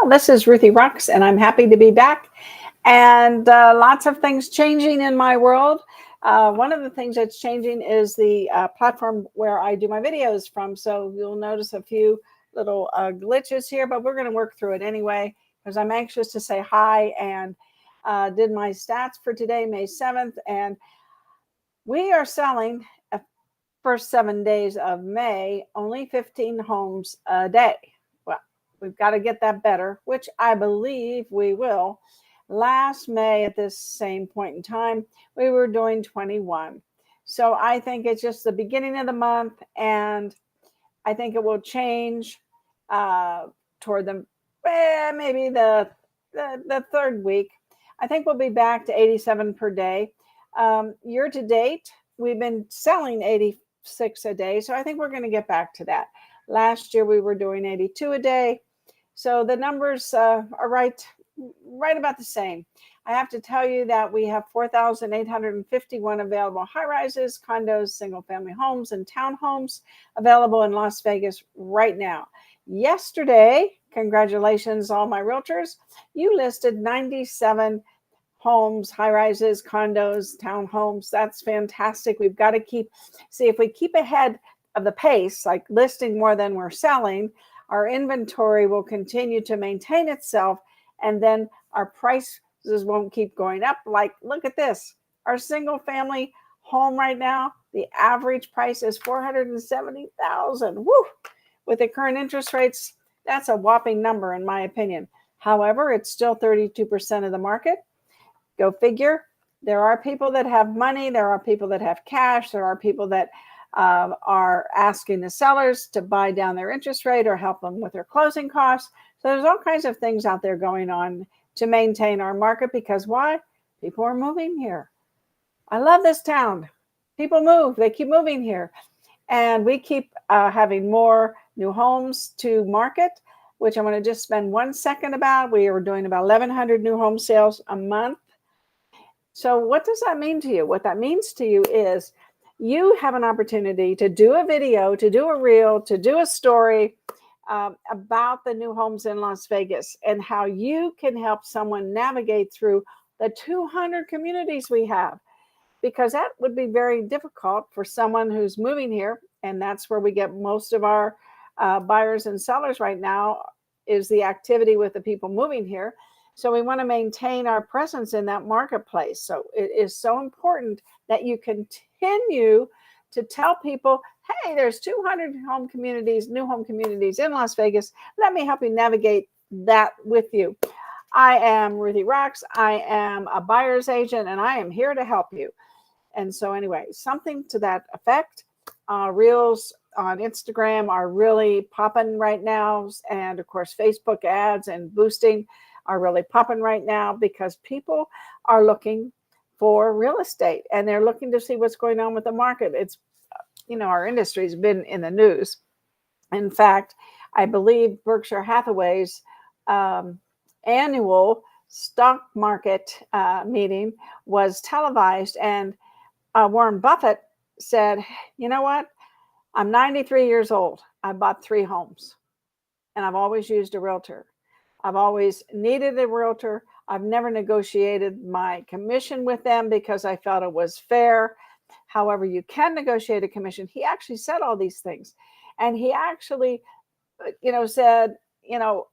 Well, this is Ruthie Rocks, and I'm happy to be back. And lots of things changing in my world. One of the things that's changing is the platform where I do my videos from. So you'll notice a few little glitches here, but we're going to work through it anyway because I'm anxious to say hi and did my stats for today, May 7th. And we are selling first 7 days of May, only 15 homes a day. Well, we've got to get that better, which I believe we will. Last May at this same point in time, we were doing 21. So I think it's just the beginning of the month, and I think it will change toward maybe the third week. I think we'll be back to 87 per day. Year to date, we've been selling 86 a day. So I think we're going to get back to that. Last year, we were doing 82 a day. So the numbers are right about the same. I have to tell you that we have 4,851 available high-rises, condos, single-family homes, and townhomes available in Las Vegas right now. Yesterday, congratulations, all my realtors, you listed 97 homes, high-rises, condos, townhomes. That's fantastic. We've got to see if we keep ahead of the pace, like listing more than we're selling, our inventory will continue to maintain itself, and then our prices won't keep going up. Like, look at this. Our single-family home right now, the average price is $470,000. Woo! With the current interest rates, that's a whopping number in my opinion. However, it's still 32% of the market. Go figure. There are people that have money. There are people that have cash. There are people that are asking the sellers to buy down their interest rate or help them with their closing costs. So there's all kinds of things out there going on to maintain our market because why? People are moving here. I love this town. People move. They keep moving here. And we keep having more new homes to market, which I'm going to just spend 1 second about. We are doing about 1,100 new home sales a month. So what does that mean to you? What that means to you is you have an opportunity to do a video, to do a reel, to do a story about the new homes in Las Vegas and how you can help someone navigate through the 200 communities we have, because that would be very difficult for someone who's moving here. And that's where we get most of our buyers and sellers right now is the activity with the people moving here. So we want to maintain our presence in that marketplace. So it is so important that you continue to tell people, hey, there's 200 new home communities in Las Vegas. Let me help you navigate that with you. I am Ruthie Rocks. I am a buyer's agent, and I am here to help you. And so anyway, something to that effect. Reels on Instagram are really popping right now. And of course, Facebook ads and boosting are really popping right now because people are looking for real estate and they're looking to see what's going on with the market. It's, our industry's been in the news. In fact, I believe Berkshire Hathaway's annual stock market meeting was televised, and Warren Buffett said, you know what? I'm 93 years old. I bought 3 homes and I've always used a realtor. I've always needed a realtor. I've never negotiated my commission with them because I felt it was fair. However, you can negotiate a commission. He actually said all these things. And he actually, said,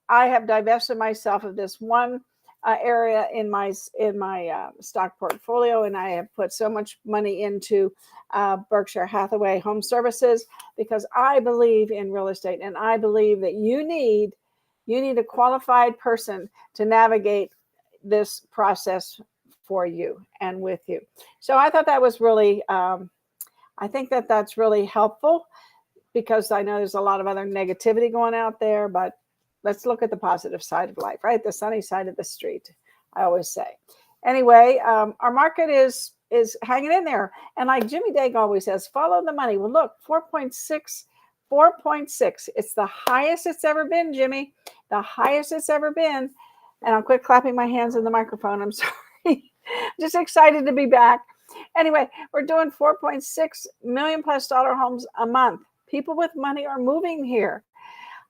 I have divested myself of this one area in my stock portfolio, and I have put so much money into Berkshire Hathaway Home Services because I believe in real estate, and I believe that you need a qualified person to navigate this process for you and with you. So I thought that was really, I think that that's really helpful because I know there's a lot of other negativity going out there, but let's look at the positive side of life, right? The sunny side of the street, I always say. Anyway, our market is hanging in there. And like Jimmy Dague always says, follow the money. Well, look, 4.6. It's the highest it's ever been, Jimmy. The highest it's ever been. And I'll quit clapping my hands in the microphone. I'm sorry. Just excited to be back. Anyway, we're doing 4.6 million plus dollar homes a month. People with money are moving here.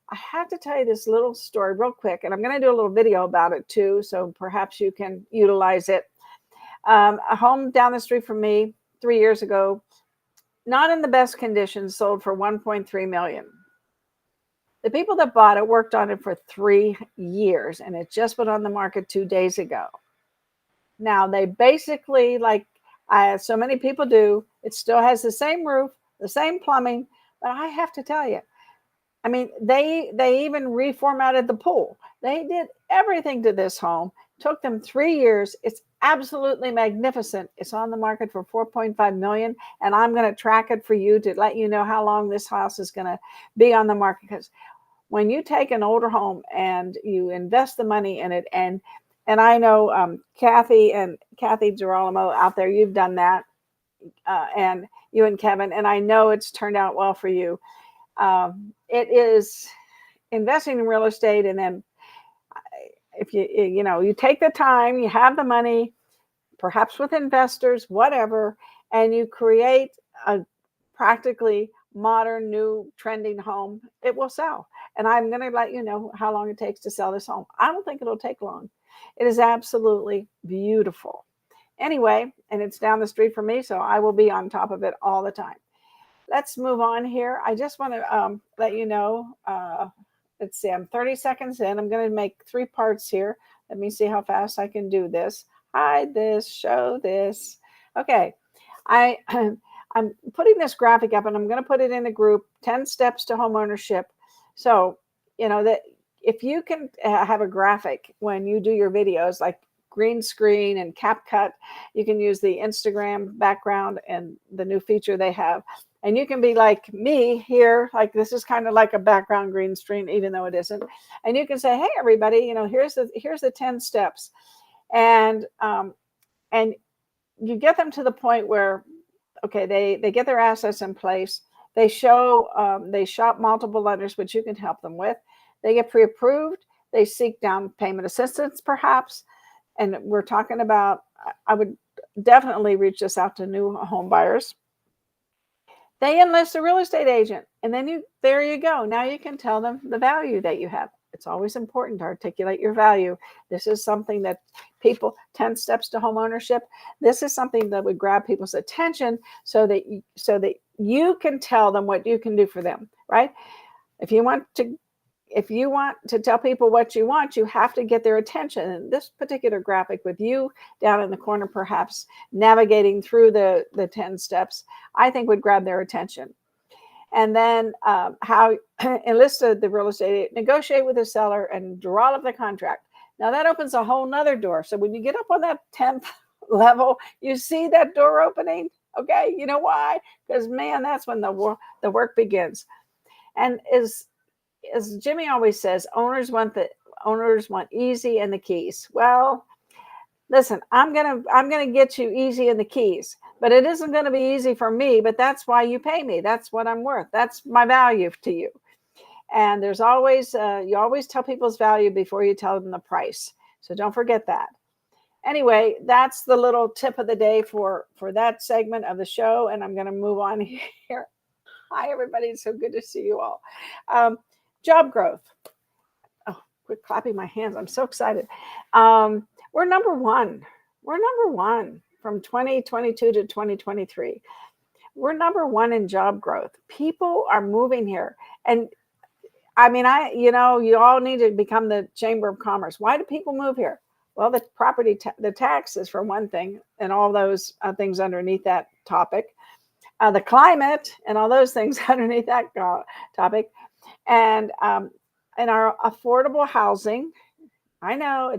I have to tell you this little story real quick, and I'm going to do a little video about it too, so perhaps you can utilize it. A home down the street from me 3 years ago, not in the best condition, sold for 1.3 million. The people that bought it worked on it for 3 years, and it just went on the market 2 days ago. Now they basically, like so many people do, it still has the same roof, the same plumbing, but I have to tell you, I mean, they even reformatted the pool. They did everything to this home. Took them 3 years. It's absolutely magnificent. It's on the market for 4.5 million, and I'm going to track it for you to let you know how long this house is going to be on the market. Because when you take an older home and you invest the money in it, and I know Kathy Girolamo out there, you've done that, and you and Kevin, and I know it's turned out well for you. It is investing in real estate, and then if you take the time, you have the money, perhaps with investors, whatever, and you create a practically modern, new, trending home, it will sell. And I'm going to let you know how long it takes to sell this home. I don't think it'll take long. It is absolutely beautiful. Anyway, and it's down the street from me, so I will be on top of it all the time. Let's move on here. I just want to let you know, let's see, I'm 30 seconds in. I'm going to make 3 parts here. Let me see how fast I can do this. Hide this, show this. Okay, I'm putting this graphic up, and I'm going to put it in the group, 10 steps to home ownership. So, that if you can have a graphic when you do your videos, like green screen and CapCut, you can use the Instagram background and the new feature they have. And you can be like me here, like this is kind of like a background green screen, even though it isn't. And you can say, hey, everybody, here's the 10 steps. And you get them to the point where, okay, they get their assets in place. They shop multiple lenders, which you can help them with. They get pre-approved. They seek down payment assistance, perhaps. And we're talking about, I would definitely reach this out to new home buyers. They enlist a real estate agent, and then there you go. Now you can tell them the value that you have. It's always important to articulate your value. This is something that 10 steps to home ownership. This is something that would grab people's attention so that you can tell them what you can do for them, right? If you want to tell people what you want, you have to get their attention. And this particular graphic with you down in the corner, perhaps navigating through the 10 steps, I think would grab their attention. And then how enlist the real estate, negotiate with the seller, and draw up the contract. Now that opens a whole nother door. So when you get up on that 10th level, you see that door opening. Okay, you know why? Because man, that's when the work begins. And as Jimmy always says, owners want easy and the keys. Well, listen, I'm gonna get you easy in the keys, but it isn't going to be easy for me. But that's why you pay me. That's what I'm worth. That's my value to you. And there's always you always tell people's value before you tell them the price. So don't forget that. Anyway, that's the little tip of the day for that segment of the show. And I'm going to move on here. Hi, everybody. It's so good to see you all. Job growth. Oh, quit clapping my hands. I'm so excited. We're number one. We're number one from 2022 to 2023. We're number one in job growth. People are moving here. And I mean, you all need to become the Chamber of Commerce. Why do people move here? Well, the property, the taxes for one thing, and all those things underneath that topic. The climate and all those things underneath that topic. And our affordable housing. I know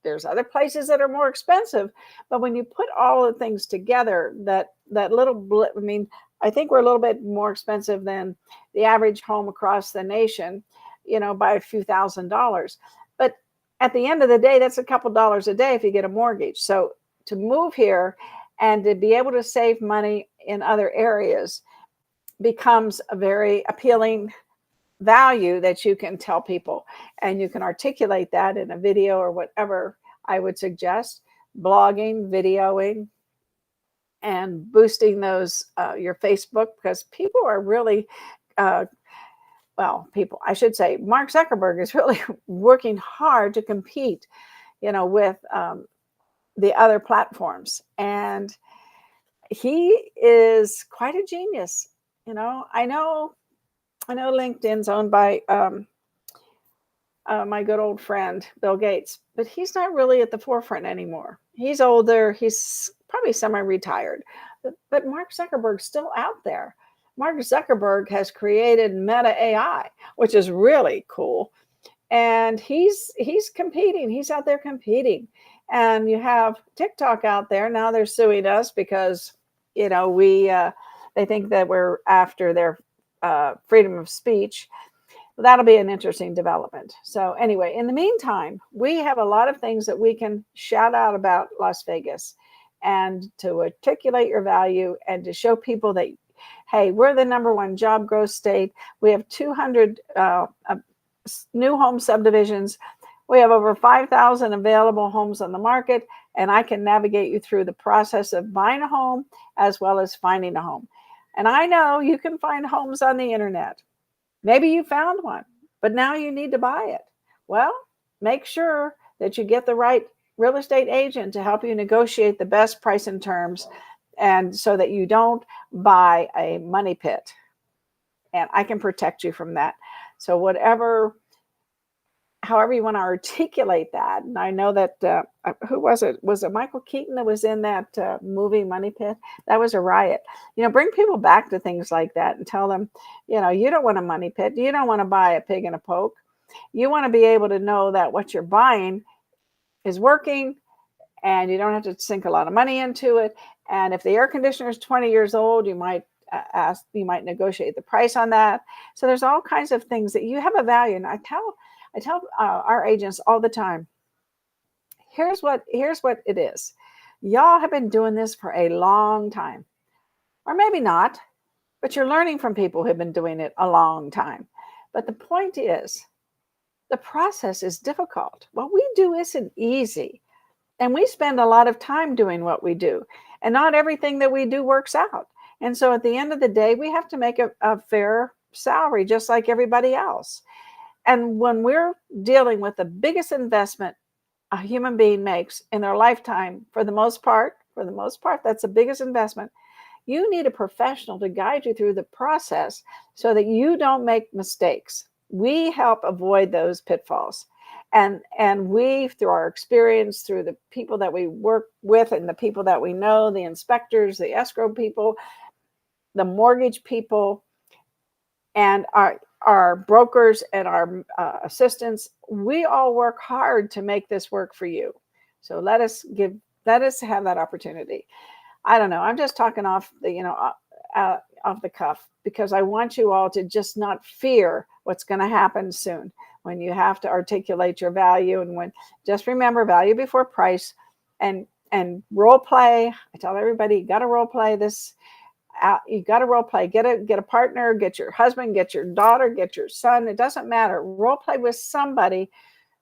there's other places that are more expensive, but when you put all the things together, that little blip, I mean, I think we're a little bit more expensive than the average home across the nation, by a few $1,000s. But at the end of the day, that's a couple dollars a day if you get a mortgage. So to move here and to be able to save money in other areas becomes a very appealing value that you can tell people, and you can articulate that in a video or whatever. I would suggest blogging, videoing, and boosting those your Facebook, because people are really well, people, I should say, Mark Zuckerberg is really working hard to compete, with the other platforms. And he is quite a genius. I know LinkedIn's owned by my good old friend, Bill Gates, but he's not really at the forefront anymore. He's older. He's probably semi-retired, but Mark Zuckerberg's still out there. Mark Zuckerberg has created Meta AI, which is really cool. And he's competing. He's out there competing. And you have TikTok out there. Now they're suing us because, they think that we're after their freedom of speech. That'll be an interesting development. So anyway, in the meantime, we have a lot of things that we can shout out about Las Vegas, and to articulate your value and to show people that, hey, we're the #1 job growth state. We have 200 new home subdivisions. We have over 5,000 available homes on the market, and I can navigate you through the process of buying a home as well as finding a home. And I know you can find homes on the internet. Maybe you found one, but now you need to buy it. Well, make sure that you get the right real estate agent to help you negotiate the best price and terms, and so that you don't buy a money pit. And I can protect you from that. So however you want to articulate that. And I know that, who was it? Was it Michael Keaton that was in that movie Money Pit? That was a riot. Bring people back to things like that and tell them, you don't want a money pit. You don't want to buy a pig in a poke. You want to be able to know that what you're buying is working, and you don't have to sink a lot of money into it. And if the air conditioner is 20 years old, you might negotiate the price on that. So there's all kinds of things that you have a value. And I tell our agents all the time, here's what it is. Y'all have been doing this for a long time, or maybe not, but you're learning from people who've been doing it a long time. But the point is, the process is difficult. What we do isn't easy, and we spend a lot of time doing what we do, and not everything that we do works out. And so at the end of the day, we have to make a fair salary, just like everybody else. And when we're dealing with the biggest investment a human being makes in their lifetime, for the most part, that's the biggest investment. You need a professional to guide you through the process so that you don't make mistakes. We help avoid those pitfalls. And we, through our experience, through the people that we work with and the people that we know, the inspectors, the escrow people, the mortgage people, and our brokers and our assistants, we all work hard to make this work for you. So let us have that opportunity. I don't know. I'm just talking off the cuff, because I want you all to just not fear what's going to happen soon when you have to articulate your value. And just remember, value before price, and role play. I tell everybody, you got to role play this. You got to role play. Get a partner, get your husband, get your daughter, get your son. It doesn't matter. Role play with somebody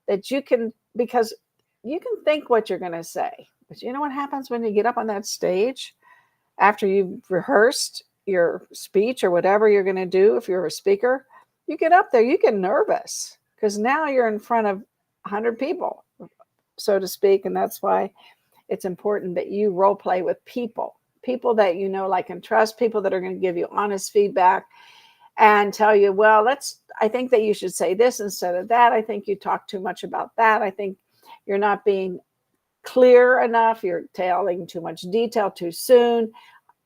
that you can, because you can think what you're going to say. But you know what happens when you get up on that stage after you've rehearsed your speech or whatever you're going to do? If you're a speaker, you get up there, you get nervous, because now you're in front of 100 people, so to speak. And that's why it's important that you role play with people that you know, like, and trust, people that are going to give you honest feedback and tell you, well, I think that you should say this instead of that. I think you talk too much about that. I think you're not being clear enough. You're telling too much detail too soon.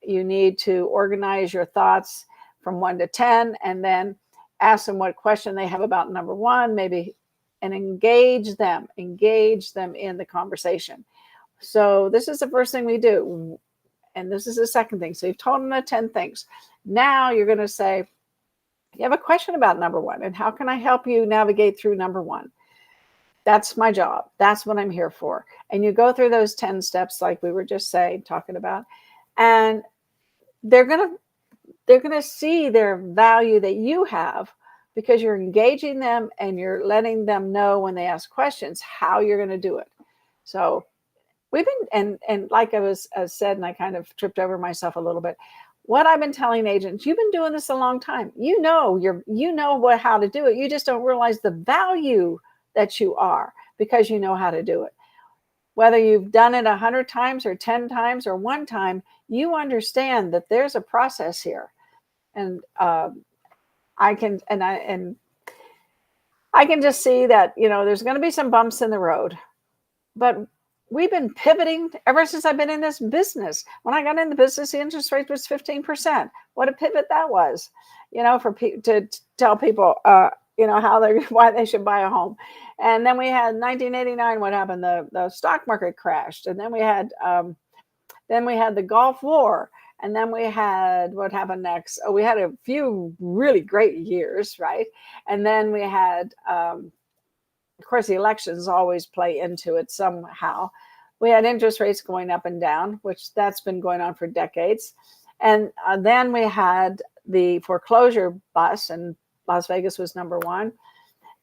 You need to organize your thoughts from 1 to 10, and then ask them what question they have about #1, maybe, and engage them in the conversation. So this is the first thing we do. And this is the second thing. So you've told them the 10 things. Now you're going to say, you have a question about #1, and how can I help you navigate through #1? That's my job. That's what I'm here for. And you go through those 10 steps, like we were just talking about, and they're going to see their value that you have, because you're engaging them and you're letting them know when they ask questions how you're going to do it. So we've been, and like I was said, and I kind of tripped over myself a little bit, what I've been telling agents, you've been doing this a long time. You know how to do it. You just don't realize the value that you are because you know how to do it. Whether you've done it 100 times or 10 times or one time, you understand that there's a process here. And I can just see that, there's going to be some bumps in the road, but we've been pivoting ever since I've been in this business. When I got in the business, the interest rate was 15%. What a pivot that was, to tell people, why they should buy a home. And then we had 1989. What happened? The stock market crashed, and then we had the Gulf War, and then we had what happened next. Oh, we had a few really great years, right? And then we had, of course, the elections always play into it somehow. We had interest rates going up and down, which that's been going on for decades. And then we had the foreclosure bust, and Las Vegas was number one.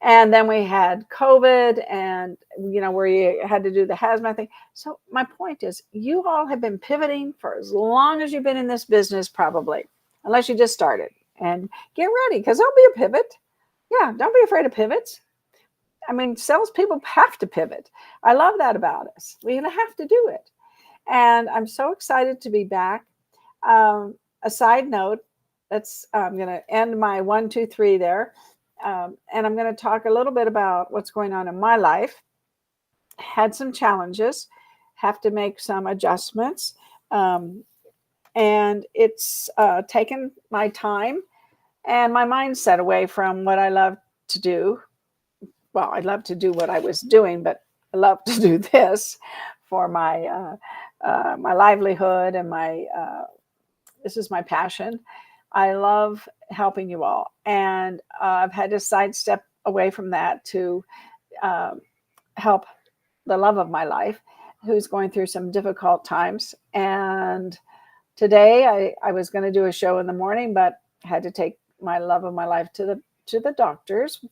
And then we had COVID, and where you had to do the hazmat thing. So my point is, you all have been pivoting for as long as you've been in this business, probably, unless you just started. And get ready, because there'll be a pivot. Yeah, don't be afraid of pivots. I mean, salespeople have to pivot. I love that about us. We have to do it. And I'm so excited to be back. A side note, I'm going to end my 1, 2, 3 there. And I'm going to talk a little bit about what's going on in my life. Had some challenges, have to make some adjustments. And it's taken my time and my mindset away from what I love to do. Well, I love to do what I was doing, but I love to do this for my my livelihood and this is my passion. I love helping you all, and I've had to sidestep away from that to help the love of my life, who's going through some difficult times. And today I was going to do a show in the morning, but had to take my love of my life to the doctors,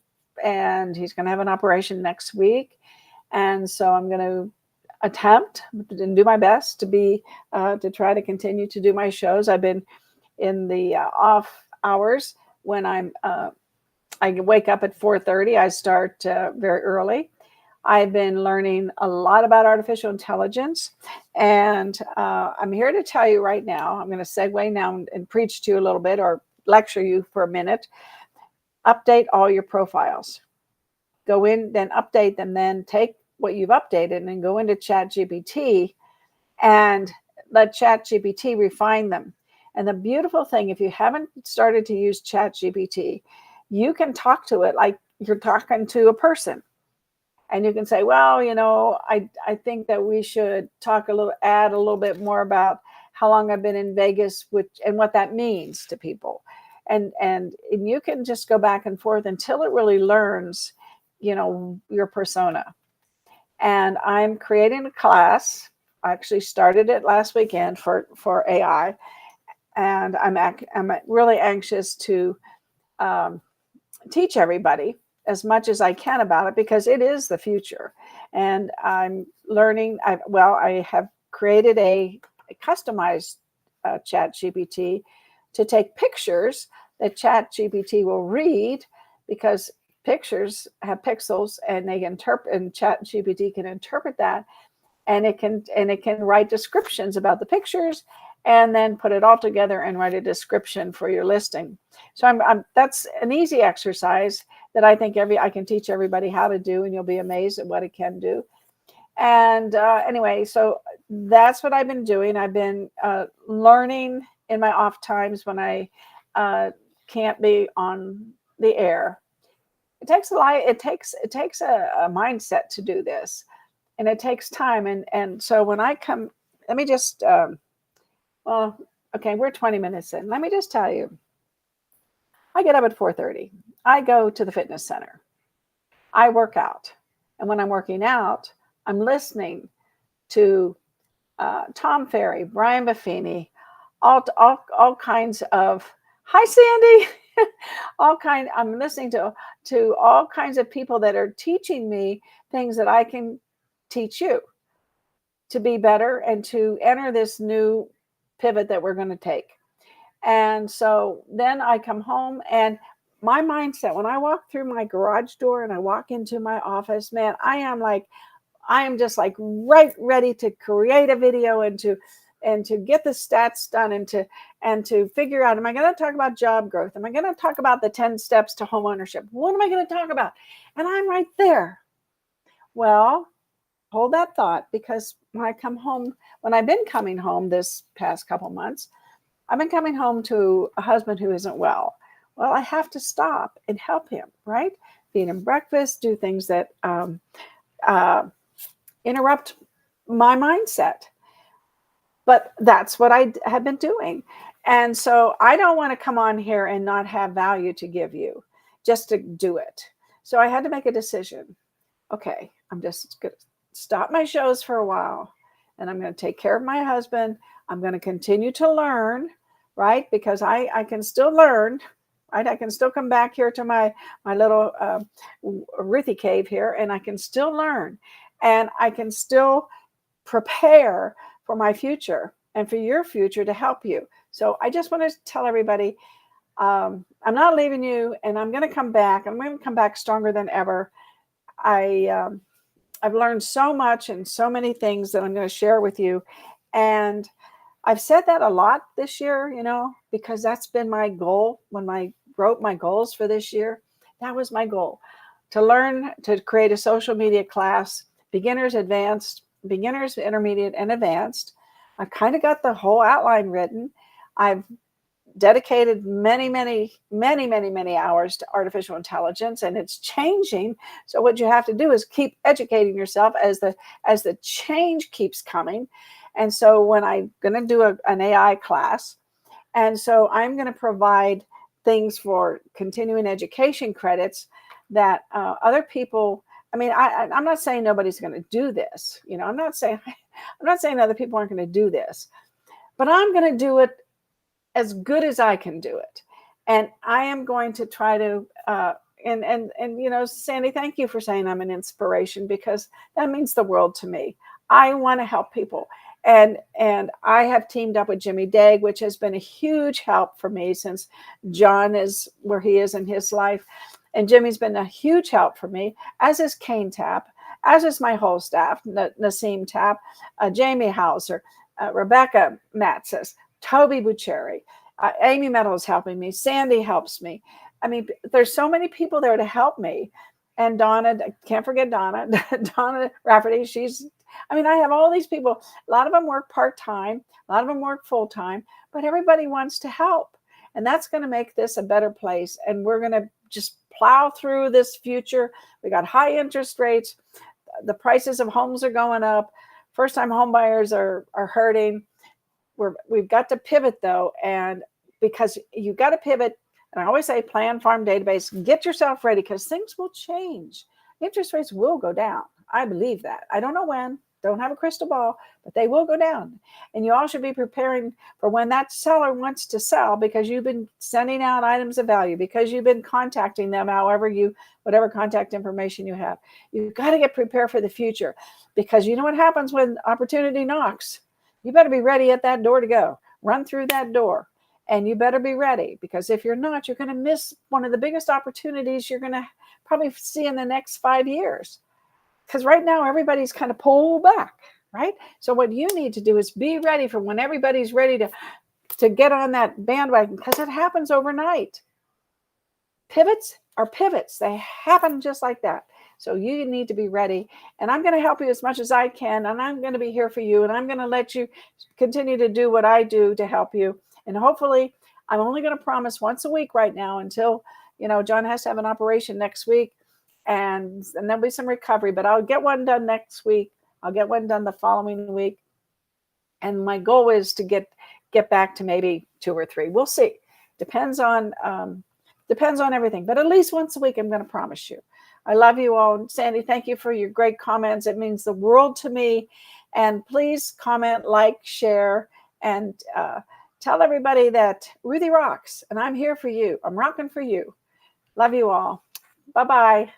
and he's going to have an operation next week. And so I'm going to attempt and do my best to try to continue to do my shows. I've been in the off hours when I wake up at 4:30. I start very early. I've been learning a lot about artificial intelligence, and I'm here to tell you right now. I'm going to segue now and preach to you a little bit, or lecture you for a minute. Update all your profiles. Go in, then update them. Then take what you've updated and go into ChatGPT and let ChatGPT refine them. And the beautiful thing, if you haven't started to use ChatGPT, you can talk to it like you're talking to a person. And you can say, well, I think that we should add a little bit more about how long I've been in Vegas, and what that means to people. And you can just go back and forth until it really learns, your persona. And I'm creating a class. I actually started it last weekend for AI. And I'm really anxious to teach everybody as much as I can about it, because it is the future. And I'm learning. I have created a customized ChatGPT to take pictures that ChatGPT will read, because pictures have pixels, and they interpret, and ChatGPT can interpret that, and it can write descriptions about the pictures, and then put it all together and write a description for your listing. So that's an easy exercise that I think I can teach everybody how to do, and you'll be amazed at what it can do. And anyway, so that's what I've been doing. I've been learning in my off times when I can't be on the air. It takes a mindset to do this, and it takes time. And so when I come, let me just okay, we're 20 minutes in. Let me just tell you, I get up at 4:30. I go to the fitness center. I work out. And when I'm working out, I'm listening to Tom Ferry, Brian Buffini, all kinds of, hi, Sandy. I'm listening to all kinds of people that are teaching me things that I can teach you to be better and to enter this new pivot that we're going to take. And so then I come home, and my mindset, when I walk through my garage door and I walk into my office, man, I am just like right ready to create a video and to get the stats done and to figure out, am I going to talk about job growth? Am I going to talk about the 10 steps to home ownership? What am I going to talk about? And I'm right there. Well, hold that thought, because when I come home, when I've been coming home this past couple months, I've been coming home to a husband who isn't well. Well, I have to stop and help him, right? Feed him breakfast, do things that interrupt my mindset. But that's what I have been doing. And so I don't want to come on here and not have value to give you just to do it. So I had to make a decision. Okay, I'm just going to stop my shows for a while, and I'm going to take care of my husband. I'm going to continue to learn, right? Because I can still learn, right? I can still come back here to my little Ruthie cave here, and I can still learn, and I can still prepare for my future and for your future to help you. So I just want to tell everybody, I'm not leaving you, and I'm going to come back. I'm going to come back stronger than ever. I've learned so much and so many things that I'm going to share with you. And I've said that a lot this year, because that's been my goal. When I wrote my goals for this year, that was my goal, to learn to create a social media class, beginners, advanced, beginners, intermediate, and advanced. I've kind of got the whole outline written. I've dedicated many hours to artificial intelligence, and it's changing. So what you have to do is keep educating yourself as the change keeps coming. And so when I'm going to do an AI class, and so I'm going to provide things for continuing education credits that other people, I'm not saying nobody's going to do this. I'm not saying other people aren't going to do this, but I'm going to do it as good as I can do it. And I am going to try to, Sandy, thank you for saying I'm an inspiration, because that means the world to me. I want to help people. And I have teamed up with Jimmy Dague, which has been a huge help for me since John is where he is in his life. And Jimmy's been a huge help for me, as is Kane Tapp, as is my whole staff, Naseem Tapp, Jamie Hauser, Rebecca Matzes, Toby Bucheri, Amy Meadows helping me, Sandy helps me. There's so many people there to help me. And Donna, can't forget Donna, Donna Rafferty, I have all these people. A lot of them work part-time, a lot of them work full-time, but everybody wants to help. And that's going to make this a better place. And we're going to just plow through this future. We got high interest rates. The prices of homes are going up. First-time home buyers are hurting. We've got to pivot, though, and because you've got to pivot, and I always say plan, farm, database, get yourself ready, because things will change. Interest rates will go down. I believe that. I don't know when, don't have a crystal ball, but they will go down. And you all should be preparing for when that seller wants to sell, because you've been sending out items of value, because you've been contacting them, whatever contact information you have. You've got to get prepared for the future, because you know what happens when opportunity knocks. You better be ready at that door to go. Run through that door, and you better be ready, because if you're not, you're going to miss one of the biggest opportunities you're going to probably see in the next 5 years. Because right now, everybody's kind of pulled back, right? So what you need to do is be ready for when everybody's ready to get on that bandwagon, because it happens overnight. Pivots are pivots. They happen just like that. So you need to be ready, and I'm going to help you as much as I can, and I'm going to be here for you, and I'm going to let you continue to do what I do to help you. And hopefully, I'm only going to promise once a week right now until, John has to have an operation next week, and there'll be some recovery, but I'll get one done next week. I'll get one done the following week. And my goal is to get back to maybe 2 or 3. We'll see. Depends on everything, but at least once a week, I'm going to promise you. I love you all. Sandy, thank you for your great comments. It means the world to me. And please comment, like, share, and tell everybody that Ruthie rocks, and I'm here for you. I'm rocking for you. Love you all. Bye-bye.